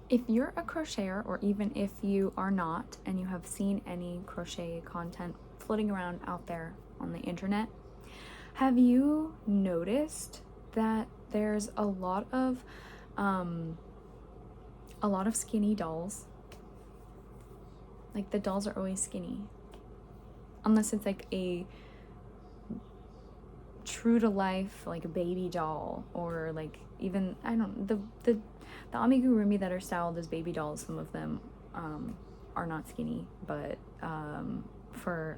If you're a crocheter, or even if you are not and you have seen any crochet content floating around out there on the internet, have you noticed that there's a lot of skinny dolls? Like, the dolls are always skinny, unless it's like a true to life, like a baby doll, or like, even, I don't, the amigurumi that are styled as baby dolls, some of them are not skinny, but for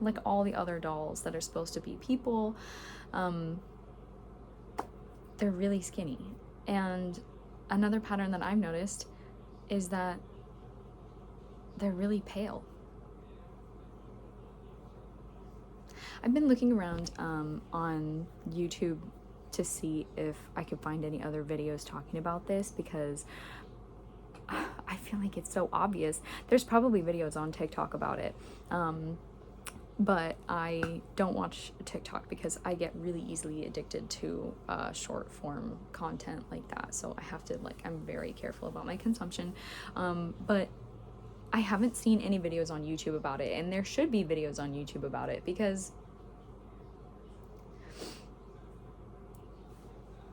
like all the other dolls that are supposed to be people, they're really skinny. And another pattern that I've noticed is that they're really pale. I've been looking around on YouTube to see if I could find any other videos talking about this, because I feel like it's so obvious. There's probably videos on TikTok about it, but I don't watch TikTok because I get really easily addicted to short form content like that. So I have to, like, I'm very careful about my consumption. But I haven't seen any videos on YouTube about it, and there should be videos on YouTube about it, because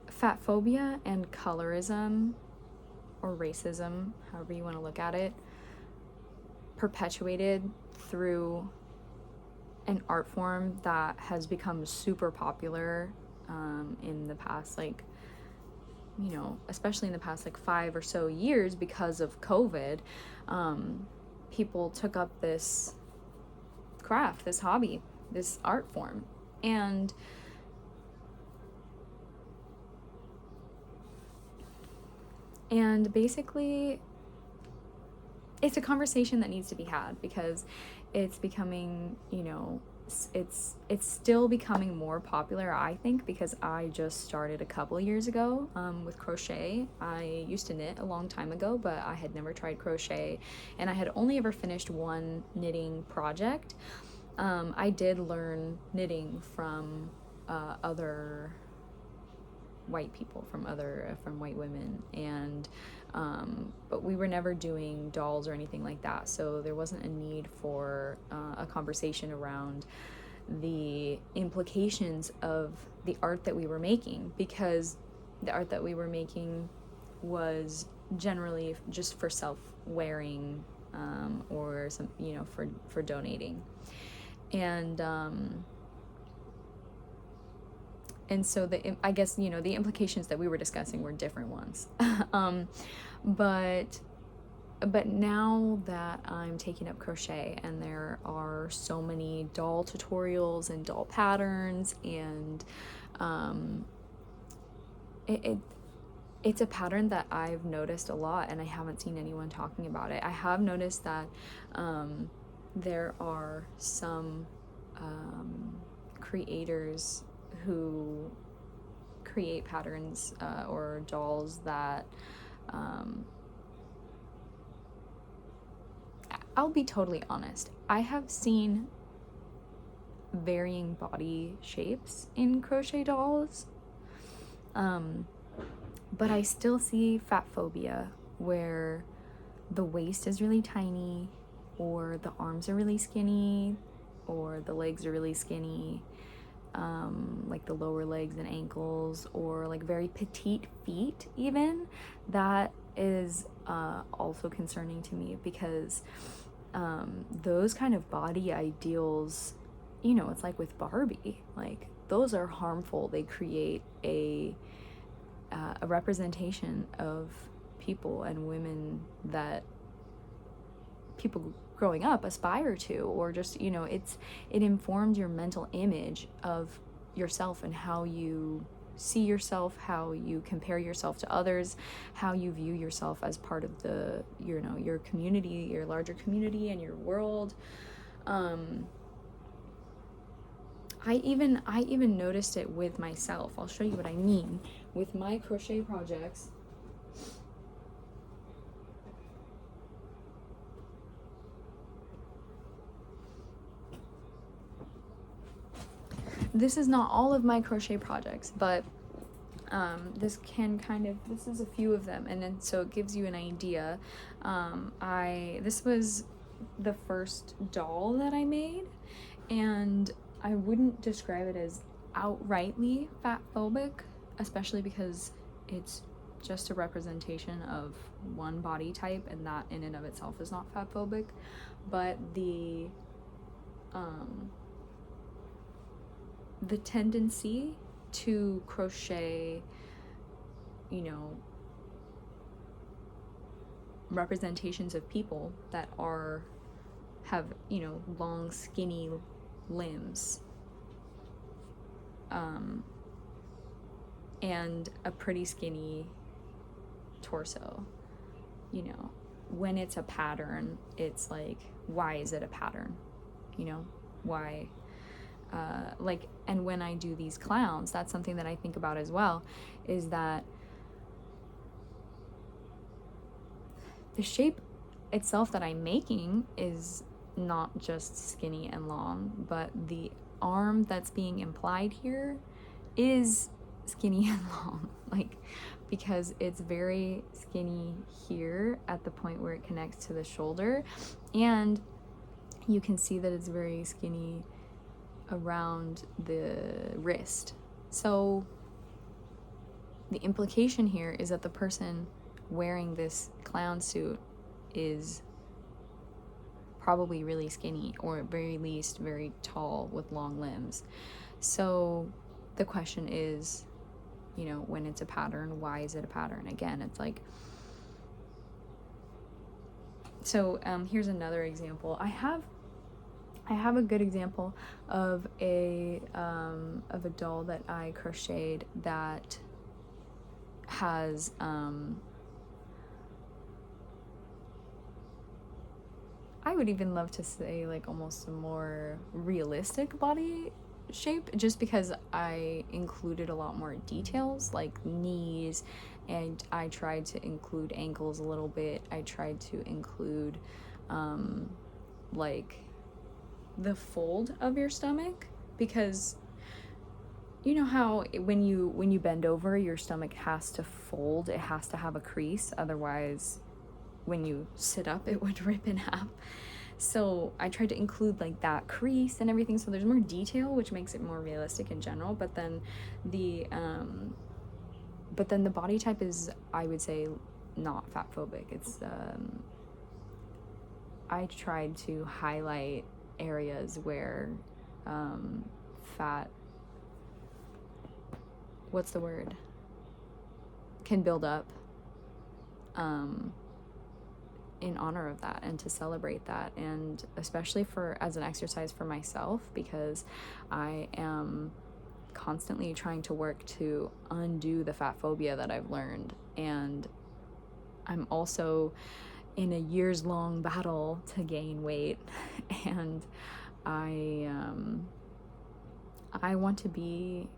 fatphobia and colorism, or racism, however you want to look at it, perpetuated through an art form that has become super popular in the past, like, you know, especially in the past like 5 or so years because of COVID. People took up this craft, this hobby, this art form, and basically it's a conversation that needs to be had, because it's becoming, you know, it's still becoming more popular, I think, because I just started a couple years ago with crochet. I used to knit a long time ago, but I had never tried crochet, and I had only ever finished one knitting project. I did learn knitting from other white people, from white women, and but we were never doing dolls or anything like that, so there wasn't a need for a conversation around the implications of the art that we were making, because the art that we were making was generally just for self-wearing, or some, you know, for donating, and so I guess, you know, the implications that we were discussing were different ones. But now that I'm taking up crochet, and there are so many doll tutorials and doll patterns, and it's a pattern that I've noticed a lot, and I haven't seen anyone talking about it. I have noticed that there are some creators who create patterns or dolls that I'll be totally honest, I have seen varying body shapes in crochet dolls, but I still see fatphobia, where the waist is really tiny, or the arms are really skinny, or the legs are really skinny, like the lower legs and ankles, or like very petite feet even. That is also concerning to me, because those kind of body ideals, you know, it's like with Barbie, like, those are harmful. They create a representation of people and women that people growing up aspire to, or just, you know, it informs your mental image of yourself, and how you see yourself, how you compare yourself to others, how you view yourself as part of the, you know, your community, your larger community, and your world. I even noticed it with myself. I'll show you what I mean with my crochet projects. This is not all of my crochet projects, but this is a few of them, and then so it gives you an idea. This was the first doll that I made, and I wouldn't describe it as outrightly fatphobic, especially because it's just a representation of one body type, and that in and of itself is not fatphobic. But the tendency to crochet, you know, representations of people that have, you know, long skinny limbs, and a pretty skinny torso, you know, when it's a pattern, it's like, why is it a pattern? You know, why? Like, and when I do these clowns, that's something that I think about as well, is that the shape itself that I'm making is not just skinny and long, but the arm that's being implied here is skinny and long, like, because it's very skinny here at the point where it connects to the shoulder, and you can see that it's very skinny around the wrist. So the implication here is that the person wearing this clown suit is probably really skinny, or at very least very tall with long limbs. So the question is, you know, when it's a pattern, why is it a pattern? Again, it's like, so here's another example. I have a good example of a doll that I crocheted that has I would even love to say like almost a more realistic body shape, just because I included a lot more details like knees, and I tried to include ankles a little bit. I tried to include like the fold of your stomach, because you know how when you bend over, your stomach has to fold, it has to have a crease, otherwise when you sit up it would rip in half. So I tried to include like that crease and everything, so there's more detail, which makes it more realistic in general. But then the body type is, I would say, not fatphobic. It's I tried to highlight areas where fat, what's the word, can build up, in honor of that and to celebrate that, and especially as an exercise for myself, because I am constantly trying to work to undo the fat phobia that I've learned, and I'm also in a years-long battle to gain weight, and I want to be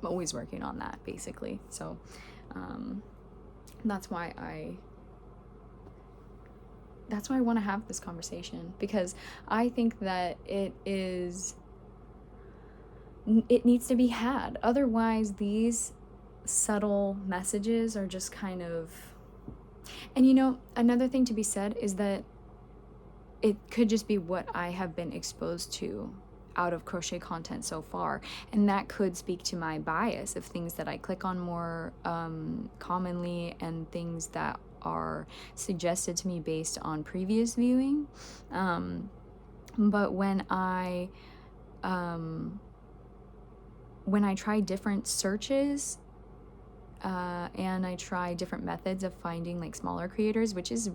always working on that, basically. So that's why I want to have this conversation, because I think that it needs to be had. Otherwise, these subtle messages are just kind of, and you know, another thing to be said is that it could just be what I have been exposed to out of crochet content so far, and that could speak to my bias of things that I click on more commonly, and things that are suggested to me based on previous viewing. But when I try different searches, and I try different methods of finding like smaller creators, which is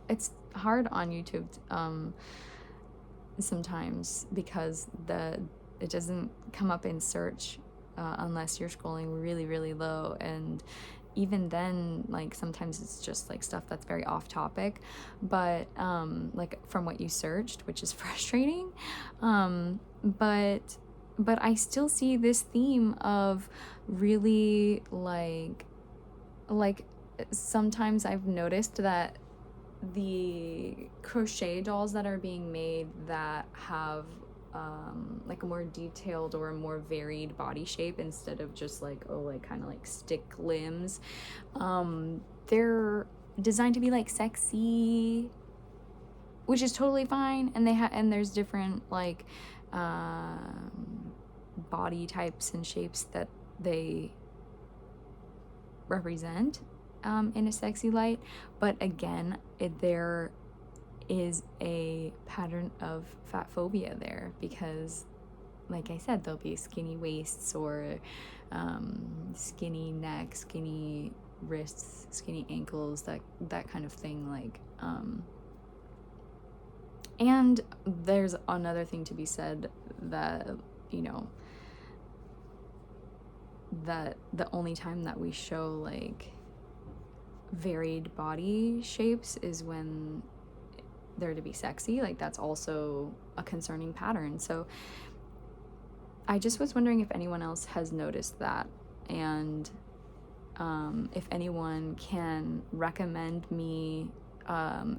it's hard on YouTube sometimes, because it doesn't come up in search unless you're scrolling really, really low, and even then, like, sometimes it's just like stuff that's very off topic, but like from what you searched, which is frustrating. But I still see this theme of really like sometimes I've noticed that the crochet dolls that are being made that have like a more detailed or a more varied body shape instead of just like, oh, like kind of like stick limbs. They're designed to be like sexy, which is totally fine, and and there's different like body types and shapes that they represent in a sexy light. But again, there is a pattern of fat phobia there, because like I said, there'll be skinny waists or skinny neck, skinny wrists, skinny ankles, that kind of thing. Like and there's another thing to be said, that you know, that the only time that we show like varied body shapes is when they're to be sexy. Like that's also a concerning pattern. So I just was wondering if anyone else has noticed that, and if anyone can recommend me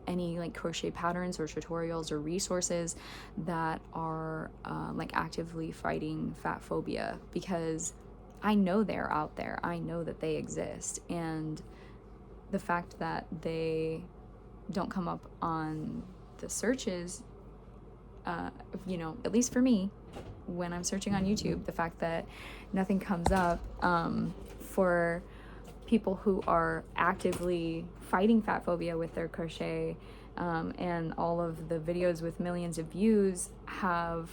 any like crochet patterns or tutorials or resources that are like actively fighting fat phobia, because I know they're out there. I know that they exist, and the fact that they don't come up on the searches, you know, at least for me, when I'm searching on YouTube, the fact that nothing comes up for people who are actively fighting fat phobia with their crochet, and all of the videos with millions of views have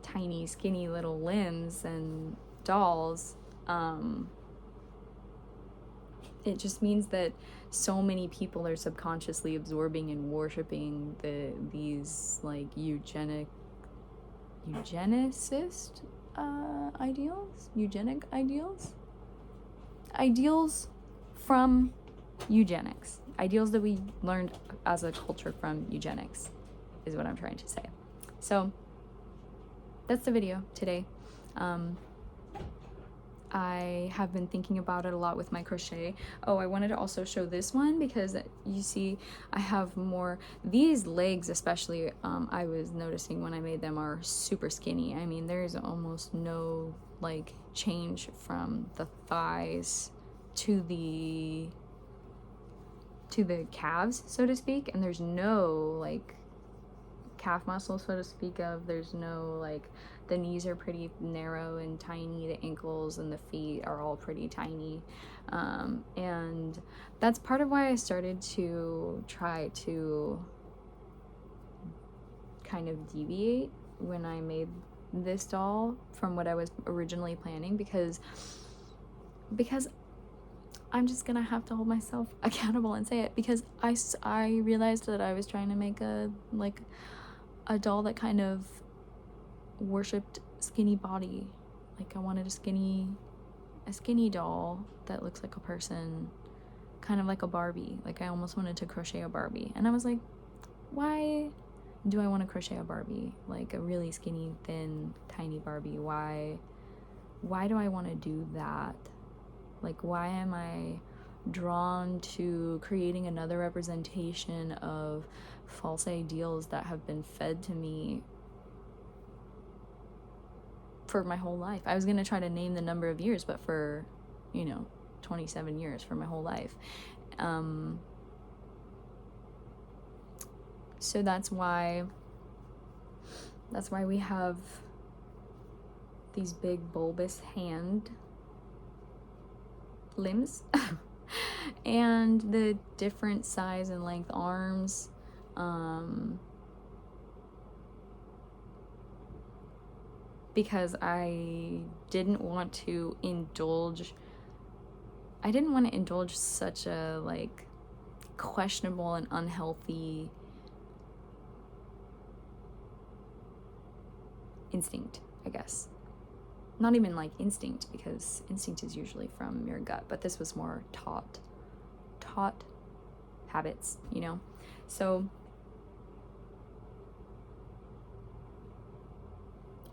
tiny skinny little limbs and dolls, it just means that so many people are subconsciously absorbing and worshiping these like eugenicist eugenic ideals from eugenics, ideals that we learned as a culture from eugenics, is what I'm trying to say. So that's the video today. I have been thinking about it a lot with my crochet. Oh, I wanted to also show this one, because you see I have more, these legs especially, I was noticing when I made them, are super skinny. I mean, there's almost no like change from the thighs to the calves, so to speak, and there's no like calf muscle, so to speak of. There's no like, the knees are pretty narrow and tiny, the ankles and the feet are all pretty tiny, and that's part of why I started to try to kind of deviate when I made this doll from what I was originally planning, because I'm just gonna have to hold myself accountable and say it, because I realized that I was trying to make a doll that kind of worshipped skinny body. Like I wanted a skinny doll that looks like a person, kind of like a Barbie. Like I almost wanted to crochet a Barbie, and I was like, why do I want to crochet a Barbie? Like a really skinny, thin, tiny Barbie. Why do I want to do that? Like, why am I drawn to creating another representation of false ideals that have been fed to me for my whole life? I was going to try to name the number of years, but for, 27 years, for my whole life. So that's why we have these big bulbous hand limbs and the different size and length arms, because I didn't want to indulge such a like questionable and unhealthy instinct, I guess. Not even like instinct, because instinct is usually from your gut, but this was more taught habits, So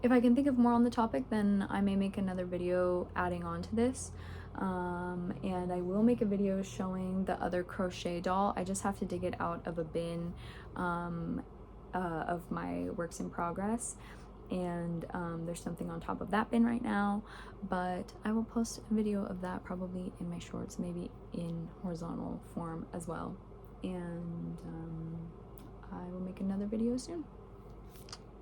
if I can think of more on the topic, then I may make another video adding on to this. And I will make a video showing the other crochet doll. I just have to dig it out of a bin of my works in progress, and there's something on top of that bin right now, but I will post a video of that probably in my shorts, maybe in horizontal form as well, and I will make another video soon.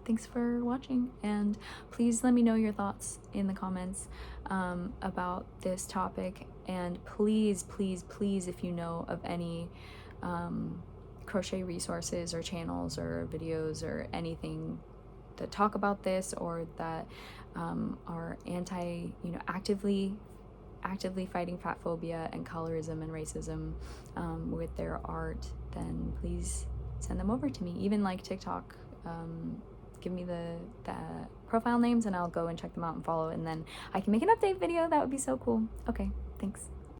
Thanks for watching, and please let me know your thoughts in the comments about this topic, and please, please, please, if you know of any crochet resources or channels or videos or anything that talk about this, or that are actively fighting fat phobia and colorism and racism with their art, then please send them over to me. Even like TikTok, give me the profile names and I'll go and check them out and follow, and then I can make an update video. That would be so cool. Okay, thanks.